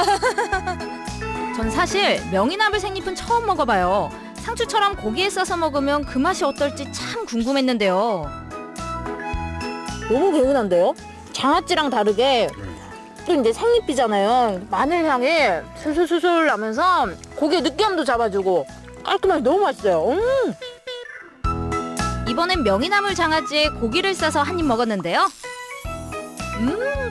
전 사실 명이나물 생잎은 처음 먹어봐요. 상추처럼 고기에 싸서 먹으면 그 맛이 어떨지 참 궁금했는데요. 너무 개운한데요? 장아찌랑 다르게 또 이제 생잎이잖아요. 마늘 향이 술술술술 나면서 고기의 느끼함도 잡아주고 깔끔하게 너무 맛있어요. 이번엔 명이나물 장아찌에 고기를 싸서 한 입 먹었는데요.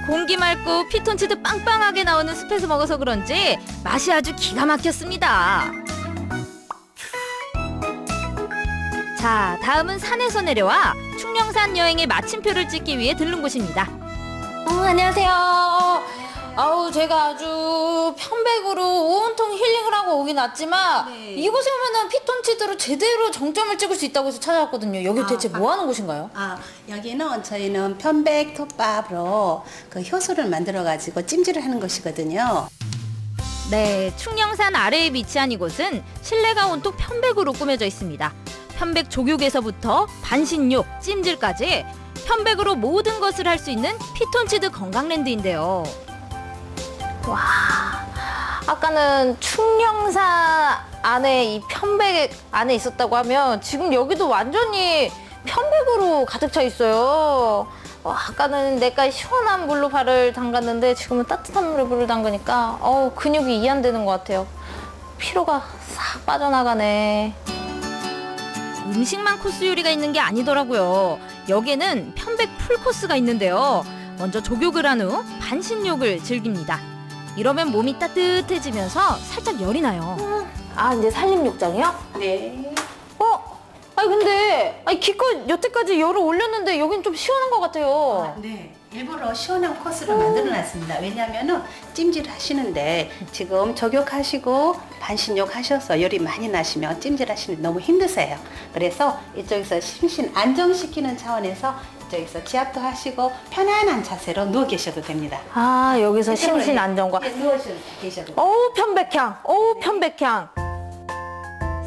공기 맑고 피톤치드 빵빵하게 나오는 숲에서 먹어서 그런지 맛이 아주 기가 막혔습니다. 자, 다음은 산에서 내려와 충령산 여행의 마침표를 찍기 위해 들른 곳입니다. 안녕하세요. 아우, 제가 아주 편백으로 온통 힐링을 하고 오긴 왔지만 이곳에 오면은 피톤치드로 제대로 정점을 찍을 수 있다고 해서 찾아왔거든요. 여기 대체 뭐 하는 곳인가요? 여기는 저희는 편백 톱밥으로 그 효소를 만들어가지고 찜질을 하는 곳이거든요. 네, 충령산 아래에 위치한 이곳은 실내가 온통 편백으로 꾸며져 있습니다. 편백 조교에서부터 반신욕, 찜질까지 편백으로 모든 것을 할 수 있는 피톤치드 건강랜드인데요. 와, 아까는 충령산 안에 이 편백 안에 있었다고 하면 지금 여기도 완전히 편백으로 가득 차 있어요. 아까는 내가 시원한 물로 발을 담갔는데 지금은 따뜻한 물을 담그니까 근육이 이완되는 것 같아요. 피로가 싹 빠져나가네. 음식만 코스 요리가 있는 게 아니더라고요. 여기에는 편백 풀코스가 있는데요. 먼저 족욕을 한 후 반신욕을 즐깁니다. 이러면 몸이 따뜻해지면서 살짝 열이 나요. 이제 산림욕장이요? 네. 아니 근데 기껏 여태까지 열을 올렸는데 여긴 좀 시원한 것 같아요. 네. 일부러 시원한 코스를 만들어놨습니다. 왜냐하면은 찜질 하시는데 지금 족욕하시고 반신욕 하셔서 열이 많이 나시면 찜질 하시는데 너무 힘드세요. 그래서 이쪽에서 심신 안정시키는 차원에서 여기서 지압도 하시고 편안한 자세로 누워 계셔도 됩니다. 아, 여기서 심신 안정과. 누워 계셔도 돼요. 어우, 편백향. 어우, 편백향.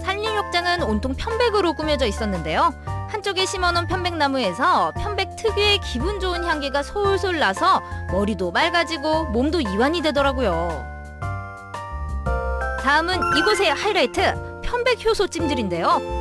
산림욕장은 온통 편백으로 꾸며져 있었는데요. 한쪽에 심어놓은 편백나무에서 편백 특유의 기분 좋은 향기가 솔솔 나서 머리도 맑아지고 몸도 이완이 되더라고요. 다음은 이곳의 하이라이트, 편백 효소 찜질인데요.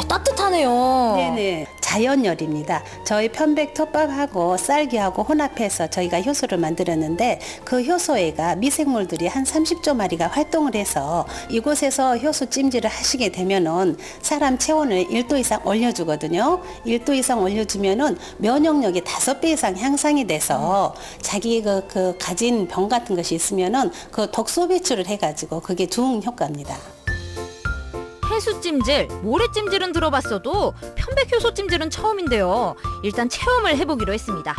따뜻하네요. 네네. 자연열입니다. 저희 편백 톱밥하고 쌀기하고 혼합해서 저희가 효소를 만들었는데 그 효소에가 미생물들이 한 30조 마리가 활동을 해서 이곳에서 효소 찜질을 하시게 되면은 사람 체온을 1도 이상 올려주거든요. 1도 이상 올려주면은 면역력이 5배 이상 향상이 돼서 자기 그 가진 병 같은 것이 있으면은 그 독소 배출을 해가지고 그게 좋은 효과입니다. 해수찜질, 모래찜질은 들어봤어도 편백효소 찜질은 처음인데요. 일단 체험을 해보기로 했습니다.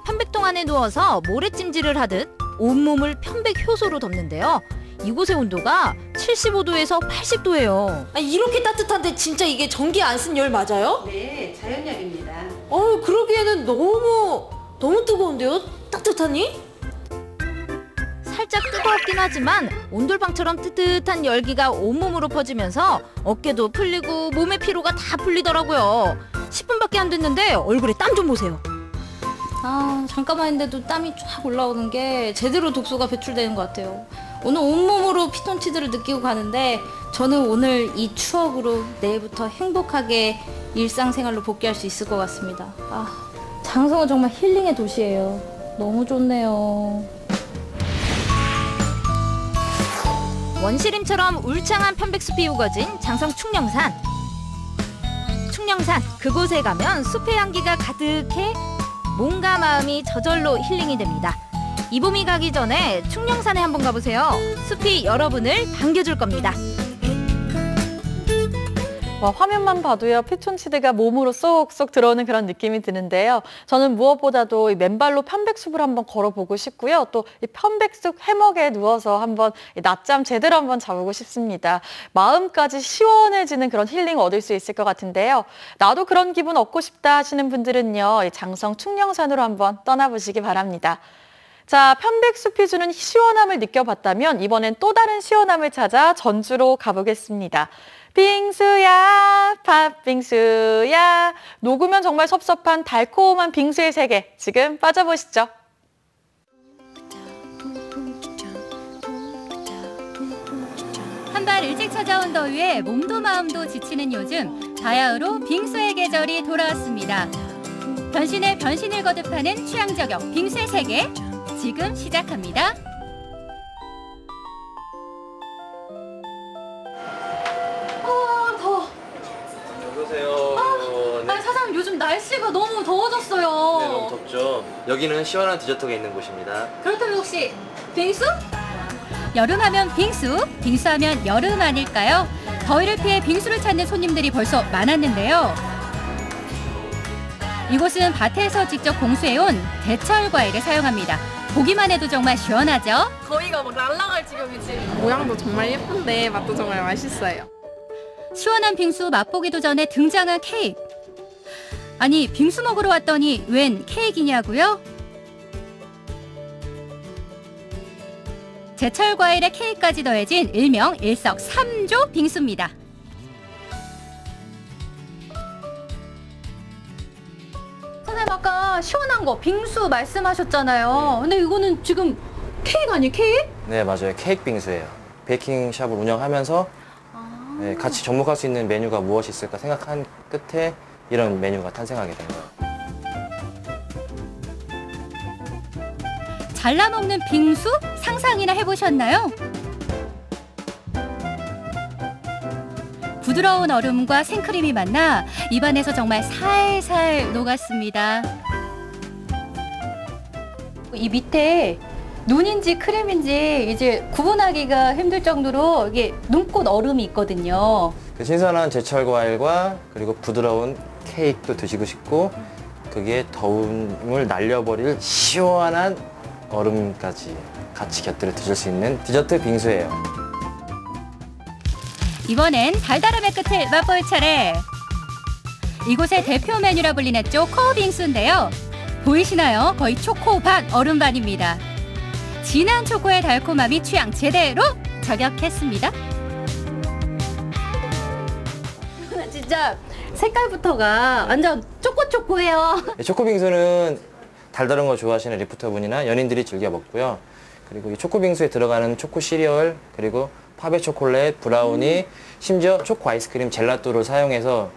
편백통 안에 누워서 모래찜질을 하듯 온몸을 편백효소로 덮는데요. 이곳의 온도가 75도에서 80도예요. 아, 이렇게 따뜻한데 진짜 이게 전기 안 쓴 열 맞아요? 네, 자연열입니다. 그러기에는 너무 뜨거운데요? 따뜻하니? 살짝 뜨겁긴 하지만 온돌방처럼 뜨뜻한 열기가 온몸으로 퍼지면서 어깨도 풀리고 몸의 피로가 다 풀리더라고요. 10분밖에 안 됐는데 얼굴에 땀 좀 보세요. 아, 잠깐만 했는데도 땀이 쫙 올라오는 게 제대로 독소가 배출되는 것 같아요. 오늘 온몸으로 피톤치드를 느끼고 가는데 저는 오늘 이 추억으로 내일부터 행복하게 일상생활로 복귀할 수 있을 것 같습니다. 아, 장성은 정말 힐링의 도시예요. 너무 좋네요. 원시림처럼 울창한 편백숲이 우거진 장성 충령산. 충령산, 그곳에 가면 숲의 향기가 가득해 몸과 마음이 저절로 힐링이 됩니다. 이 봄이 가기 전에 충령산에 한번 가보세요. 숲이 여러분을 반겨줄 겁니다. 와, 화면만 봐도요, 피톤치드가 몸으로 쏙쏙 들어오는 그런 느낌이 드는데요. 저는 무엇보다도 이 맨발로 편백숲을 한번 걸어보고 싶고요. 또 이 편백숲 해먹에 누워서 한번 낮잠 제대로 한번 자보고 싶습니다. 마음까지 시원해지는 그런 힐링을 얻을 수 있을 것 같은데요. 나도 그런 기분 얻고 싶다 하시는 분들은요, 이 장성 충령산으로 한번 떠나보시기 바랍니다. 자, 편백숲이 주는 시원함을 느껴봤다면 이번엔 또 다른 시원함을 찾아 전주로 가보겠습니다. 빙수야, 팥빙수야. 녹으면 정말 섭섭한 달콤한 빙수의 세계, 지금 빠져보시죠. 한 발 일찍 찾아온 더위에 몸도 마음도 지치는 요즘, 바야흐로 빙수의 계절이 돌아왔습니다. 변신에 변신을 거듭하는 취향 저격 빙수의 세계, 지금 시작합니다. 더워. 여보세요. 아니, 사장님 요즘 날씨가 너무 더워졌어요. 네, 너무 덥죠. 여기는 시원한 디저트가 있는 곳입니다. 그렇다면 혹시 빙수? 여름하면 빙수, 빙수하면 여름 아닐까요? 더위를 피해 빙수를 찾는 손님들이 벌써 많았는데요. 이곳은 밭에서 직접 공수해온 대철 과일을 사용합니다. 보기만 해도 정말 시원하죠? 거의가 막 날아갈 지경이지. 모양도 정말 예쁜데 맛도 정말 맛있어요. 시원한 빙수 맛보기도 전에 등장한 케이크. 아니, 빙수 먹으러 왔더니 웬 케이크냐고요? 제철 과일에 케이크까지 더해진 일명 일석삼조 빙수입니다. 선생님 아까 시원한 거 빙수 말씀하셨잖아요. 근데 이거는 지금 케이크 아니에요? 케이크? 네, 맞아요. 케이크 빙수예요. 베이킹샵을 운영하면서 네, 같이 접목할 수 있는 메뉴가 무엇이 있을까 생각한 끝에 이런 메뉴가 탄생하게 된 거예요. 잘라 먹는 빙수 상상이나 해보셨나요? 부드러운 얼음과 생크림이 만나 입안에서 정말 살살 녹았습니다. 이 밑에 눈인지 크림인지 이제 구분하기가 힘들 정도로 이게 눈꽃 얼음이 있거든요. 그 신선한 제철 과일과 그리고 부드러운 케이크도 드시고 싶고 그게 더움을 날려버릴 시원한 얼음까지 같이 곁들여 드실 수 있는 디저트 빙수예요. 이번엔 달달함의 끝을 맛볼 차례. 이곳의 대표 메뉴라 불리는 초코 빙수인데요. 보이시나요? 거의 초코 반, 얼음 반입니다. 진한 초코의 달콤함이 취향 제대로 저격했습니다. 진짜 색깔부터가 완전 초코초코해요. 초코빙수는 달달한 거 좋아하시는 리프터분이나 연인들이 즐겨 먹고요. 그리고 이 초코빙수에 들어가는 초코 시리얼, 그리고 파베 초콜릿, 브라우니, 심지어 초코 아이스크림, 젤라또를 사용해서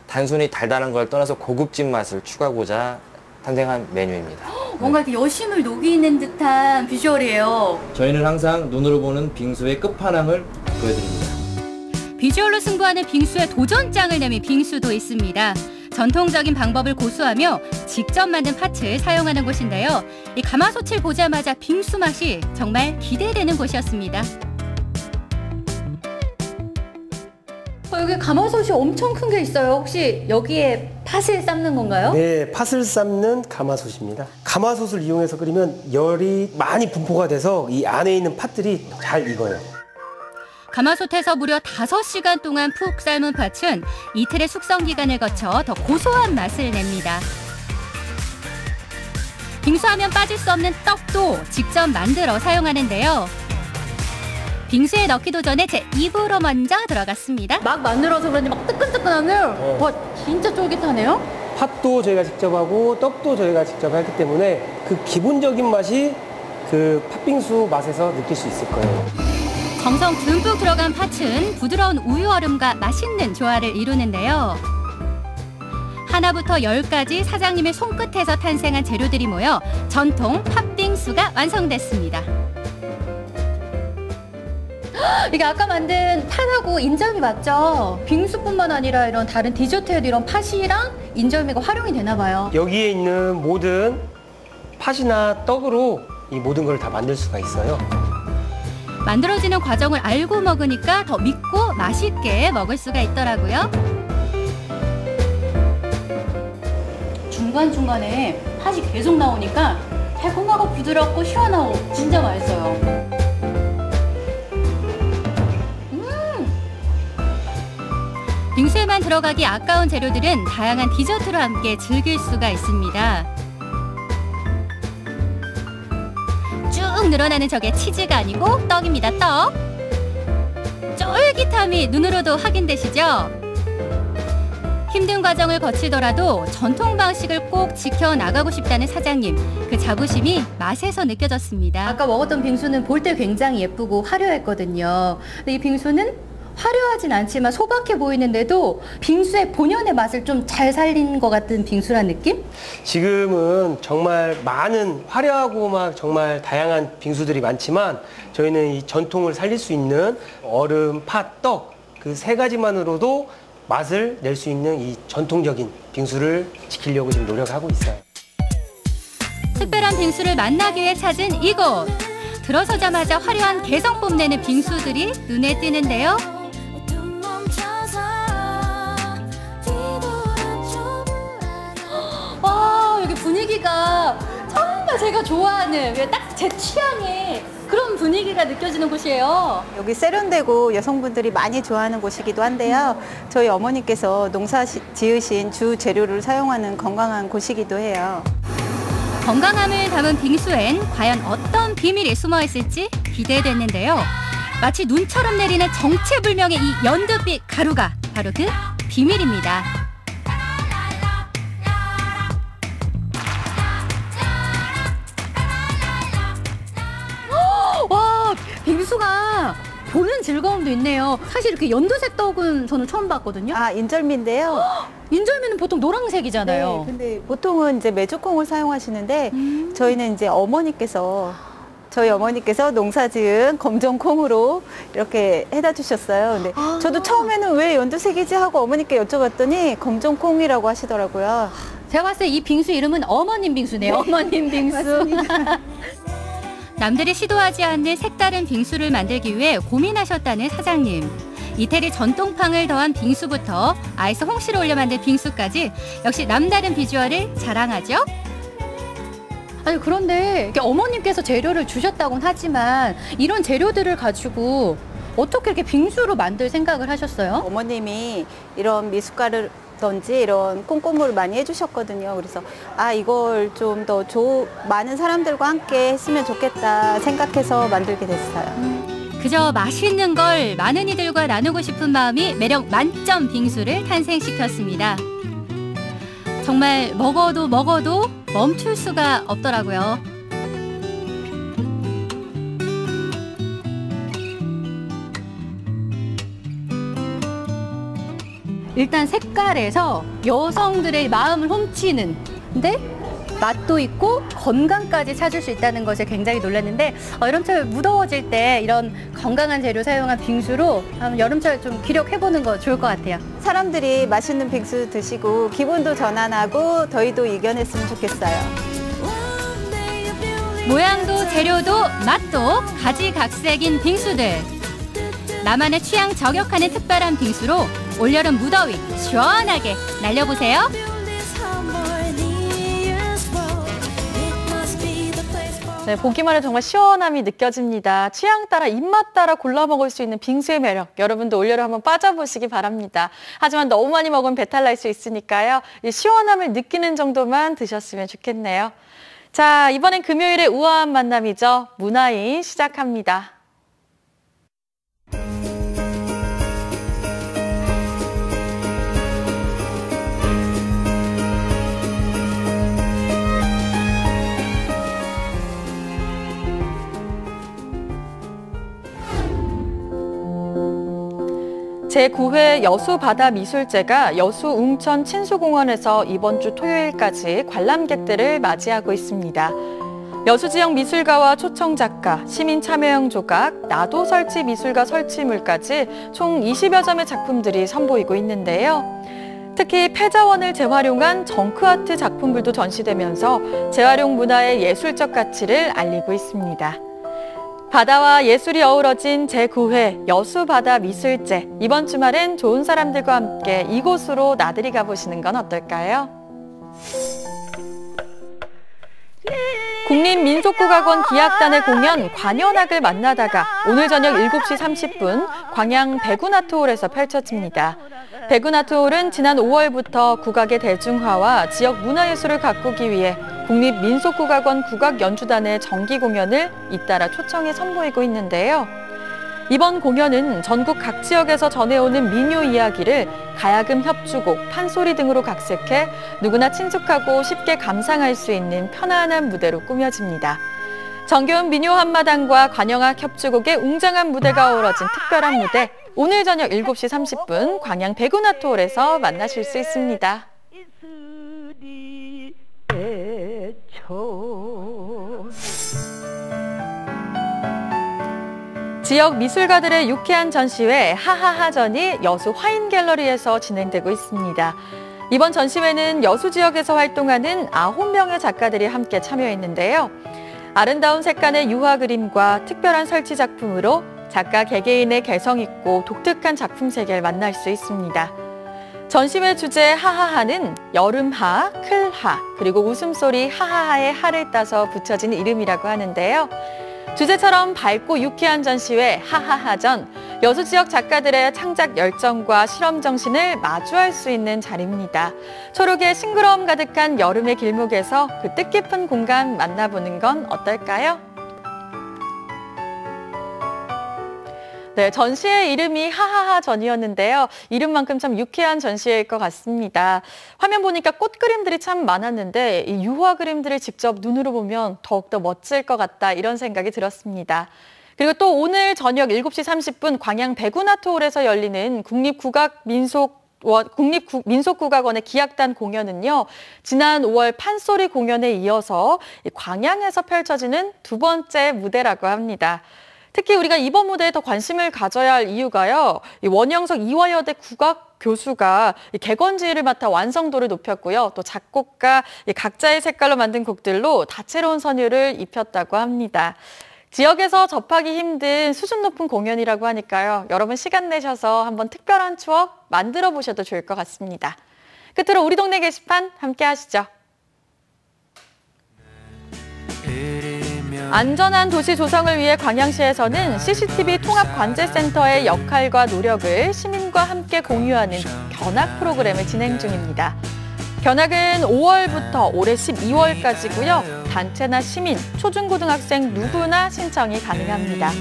단순히 달달한 걸 떠나서 고급진 맛을 추가하고자 탄생한 메뉴입니다. 뭔가 이렇게 여심을 녹이는 듯한 비주얼이에요. 저희는 항상 눈으로 보는 빙수의 끝판왕을 보여드립니다. 비주얼로 승부하는 빙수에 도전장을 내민 빙수도 있습니다. 전통적인 방법을 고수하며 직접 만든 팥을 사용하는 곳인데요. 이 가마솥을 보자마자 빙수 맛이 정말 기대되는 곳이었습니다. 여기 가마솥이 엄청 큰 게 있어요. 혹시 여기에 팥을 삶는 건가요? 네, 팥을 삶는 가마솥입니다. 가마솥을 이용해서 끓이면 열이 많이 분포가 돼서 이 안에 있는 팥들이 잘 익어요. 가마솥에서 무려 5시간 동안 푹 삶은 팥은 이틀의 숙성 기간을 거쳐 더 고소한 맛을 냅니다. 빙수하면 빠질 수 없는 떡도 직접 만들어 사용하는데요. 빙수에 넣기도 전에 제 입으로 먼저 들어갔습니다. 막 만들어서 그런지 막 뜨끈뜨끈하네요. 와, 진짜 쫄깃하네요. 팥도 저희가 직접 하고 떡도 저희가 직접 하기 때문에 그 기본적인 맛이 그 팥빙수 맛에서 느낄 수 있을 거예요. 정성 듬뿍 들어간 팥은 부드러운 우유 얼음과 맛있는 조화를 이루는데요. 하나부터 10까지 사장님의 손끝에서 탄생한 재료들이 모여 전통 팥빙수가 완성됐습니다. 이게 아까 만든 팥하고 인절미 맞죠? 빙수뿐만 아니라 이런 다른 디저트에도 이런 팥이랑 인절미가 활용이 되나 봐요. 여기에 있는 모든 팥이나 떡으로 이 모든 걸 다 만들 수가 있어요. 만들어지는 과정을 알고 먹으니까 더 믿고 맛있게 먹을 수가 있더라고요. 중간중간에 팥이 계속 나오니까 달콤하고 부드럽고 시원하고 진짜 맛있어요. 빙수에만 들어가기 아까운 재료들은 다양한 디저트로 함께 즐길 수가 있습니다. 쭉 늘어나는 저게 치즈가 아니고 떡입니다, 떡. 쫄깃함이 눈으로도 확인되시죠? 힘든 과정을 거치더라도 전통 방식을 꼭 지켜나가고 싶다는 사장님, 그 자부심이 맛에서 느껴졌습니다. 아까 먹었던 빙수는 볼 때 굉장히 예쁘고 화려했거든요. 근데 이 빙수는 화려하진 않지만 소박해 보이는데도 빙수의 본연의 맛을 좀 잘 살린 것 같은 빙수란 느낌? 지금은 정말 많은 화려하고 막 정말 다양한 빙수들이 많지만 저희는 이 전통을 살릴 수 있는 얼음, 팥, 떡 그 세 가지만으로도 맛을 낼 수 있는 이 전통적인 빙수를 지키려고 지금 노력하고 있어요. 특별한 빙수를 만나기 위해 찾은 이곳. 들어서자마자 화려한 개성 뽐내는 빙수들이 눈에 띄는데요. 여기 분위기가 정말 제가 좋아하는 딱 제 취향의 그런 분위기가 느껴지는 곳이에요. 여기 세련되고 여성분들이 많이 좋아하는 곳이기도 한데요. 저희 어머니께서 농사 지으신 주 재료를 사용하는 건강한 곳이기도 해요. 건강함을 담은 빙수엔 과연 어떤 비밀이 숨어 있을지 기대됐는데요. 마치 눈처럼 내리는 정체불명의 이 연두빛 가루가 바로 그 비밀입니다. 와, 빙수가 보는 즐거움도 있네요. 사실 이렇게 연두색 떡은 저는 처음 봤거든요. 아, 인절미인데요. 인절미는 보통 노란색이잖아요. 네, 근데 보통은 이제 메주콩을 사용하시는데 저희는 이제 저희 어머니께서 농사지은 검정콩으로 이렇게 해다 주셨어요. 근데 저도 처음에는 왜 연두색이지 하고 어머니께 여쭤봤더니 검정콩이라고 하시더라고요. 제가 봤을 때 이 빙수 이름은 어머님 빙수네요. 네. 어머님 빙수. 남들이 시도하지 않는 색다른 빙수를 만들기 위해 고민하셨다는 사장님. 이태리 전통팡을 더한 빙수부터 아이스 홍시를 올려 만든 빙수까지 역시 남다른 비주얼을 자랑하죠. 아니 그런데 이렇게 어머님께서 재료를 주셨다고는 하지만 이런 재료들을 가지고 어떻게 이렇게 빙수로 만들 생각을 하셨어요? 어머님이 이런 미숫가루 든지 이런 꼼꼼을 많이 해주셨거든요. 그래서 이걸 좀 더 많은 사람들과 함께 했으면 좋겠다 생각해서 만들게 됐어요. 그저 맛있는 걸 많은 이들과 나누고 싶은 마음이 매력 만점 빙수를 탄생시켰습니다. 정말 먹어도 멈출 수가 없더라고요. 일단 색깔에서 여성들의 마음을 훔치는, 근데 맛도 있고 건강까지 찾을 수 있다는 것에 굉장히 놀랐는데 여름철 무더워질 때 이런 건강한 재료 사용한 빙수로 여름철 좀 기력해보는 거 좋을 것 같아요. 사람들이 맛있는 빙수 드시고 기분도 전환하고 더위도 이겨냈으면 좋겠어요. 모양도 재료도 맛도 가지각색인 빙수들. 나만의 취향 저격하는 특별한 빙수로 올여름 무더위 시원하게 날려보세요. 네, 보기만 해도 정말 시원함이 느껴집니다. 취향 따라 입맛 따라 골라 먹을 수 있는 빙수의 매력, 여러분도 올여름 한번 빠져보시기 바랍니다. 하지만 너무 많이 먹으면 배탈 날 수 있으니까요. 이 시원함을 느끼는 정도만 드셨으면 좋겠네요. 자, 이번엔 금요일의 우아한 만남이죠. 문화인 시작합니다. 제9회 여수바다미술제가 여수웅천 친수공원에서 이번 주 토요일까지 관람객들을 맞이하고 있습니다. 여수 지역 미술가와 초청작가, 시민 참여형 조각, 나도 설치 미술가 설치물까지 총 20여 점의 작품들이 선보이고 있는데요. 특히 폐자원을 재활용한 정크아트 작품들도 전시되면서 재활용 문화의 예술적 가치를 알리고 있습니다. 바다와 예술이 어우러진 제9회 여수바다미술제. 이번 주말엔 좋은 사람들과 함께 이곳으로 나들이 가보시는 건 어떨까요? 국립민속국악원 기악단의 공연 관현악을 만나다가 오늘 저녁 7시 30분 광양 백운아트홀에서 펼쳐집니다. 백운아트홀은 지난 5월부터 국악의 대중화와 지역 문화예술을 가꾸기 위해 국립민속국악원 국악연주단의 정기 공연을 잇따라 초청해 선보이고 있는데요. 이번 공연은 전국 각 지역에서 전해오는 민요 이야기를 가야금 협주곡, 판소리 등으로 각색해 누구나 친숙하고 쉽게 감상할 수 있는 편안한 무대로 꾸며집니다. 정겨운 민요 한마당과 관현악 협주곡의 웅장한 무대가 어우러진 특별한 무대, 오늘 저녁 7시 30분 광양 백운아트홀에서 만나실 수 있습니다. 지역 미술가들의 유쾌한 전시회 하하하전이 여수 화인갤러리에서 진행되고 있습니다. 이번 전시회는 여수 지역에서 활동하는 9명의 작가들이 함께 참여했는데요. 아름다운 색감의 유화 그림과 특별한 설치 작품으로 작가 개개인의 개성 있고 독특한 작품 세계를 만날 수 있습니다. 전시회 주제 하하하는 여름하, 클하, 그리고 웃음소리 하하하의 하를 따서 붙여진 이름이라고 하는데요. 주제처럼 밝고 유쾌한 전시회 하하하전, 여수 지역 작가들의 창작 열정과 실험 정신을 마주할 수 있는 자리입니다. 초록의 싱그러움 가득한 여름의 길목에서 그 뜻깊은 공간 만나보는 건 어떨까요? 네, 전시의 이름이 하하하전이었는데요. 이름만큼 참 유쾌한 전시회일 것 같습니다. 화면 보니까 꽃 그림들이 참 많았는데 이 유화 그림들을 직접 눈으로 보면 더욱더 멋질 것 같다 이런 생각이 들었습니다. 그리고 또 오늘 저녁 7시 30분 광양 백운아트홀에서 열리는 국립민속국악원의 기악단 공연은요. 지난 5월 판소리 공연에 이어서 광양에서 펼쳐지는 두 번째 무대라고 합니다. 특히 우리가 이번 무대에 더 관심을 가져야 할 이유가요. 원영석 이화여대 국악 교수가 객원지를 맡아 완성도를 높였고요. 또 작곡가 각자의 색깔로 만든 곡들로 다채로운 선율을 입혔다고 합니다. 지역에서 접하기 힘든 수준 높은 공연이라고 하니까요. 여러분 시간 내셔서 한번 특별한 추억 만들어 보셔도 좋을 것 같습니다. 끝으로 우리 동네 게시판 함께 하시죠. 안전한 도시 조성을 위해 광양시에서는 CCTV 통합관제센터의 역할과 노력을 시민과 함께 공유하는 견학 프로그램을 진행 중입니다. 견학은 5월부터 올해 12월까지고요. 단체나 시민, 초중고등학생 누구나 신청이 가능합니다.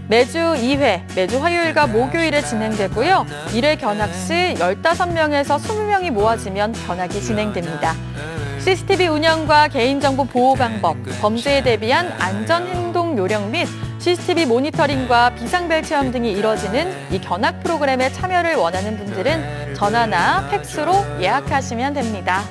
매주 2회, 매주 화요일과 목요일에 진행되고요. 1회 견학 시 15명에서 20명이 모아지면 견학이 진행됩니다. CCTV 운영과 개인정보 보호 방법, 범죄에 대비한 안전행동 요령 및 CCTV 모니터링과 비상벨 체험 등이 이뤄지는 이 견학 프로그램에 참여를 원하는 분들은 전화나 팩스로 예약하시면 됩니다.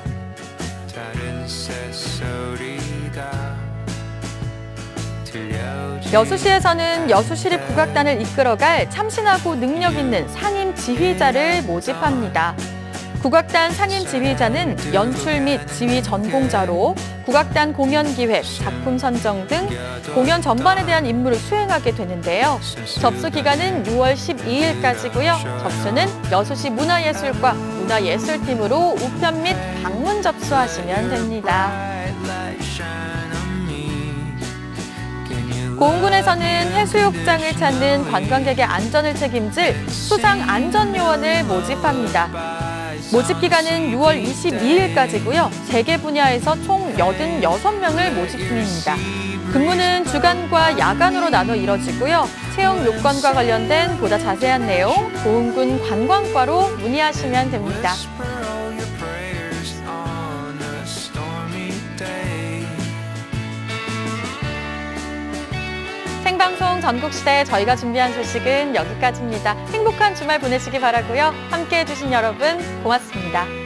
여수시에서는 여수시립국악단을 이끌어갈 참신하고 능력 있는 상임 지휘자를 모집합니다. 국악단 상임 지휘자는 연출 및 지휘 전공자로 국악단 공연 기획, 작품 선정 등 공연 전반에 대한 임무를 수행하게 되는데요. 접수 기간은 6월 12일까지고요. 접수는 여수시 문화예술과 문화예술팀으로 우편 및 방문 접수하시면 됩니다. 고흥군에서는 해수욕장을 찾는 관광객의 안전을 책임질 수상 안전요원을 모집합니다. 모집 기간은 6월 22일까지고요. 3개 분야에서 총 86명을 모집 중입니다. 근무는 주간과 야간으로 나눠 이뤄지고요. 채용 요건과 관련된 보다 자세한 내용 고흥군 관광과로 문의하시면 됩니다. 생방송 전국시대 저희가 준비한 소식은 여기까지입니다. 행복한 주말 보내시기 바라고요. 함께해 주신 여러분 고맙습니다.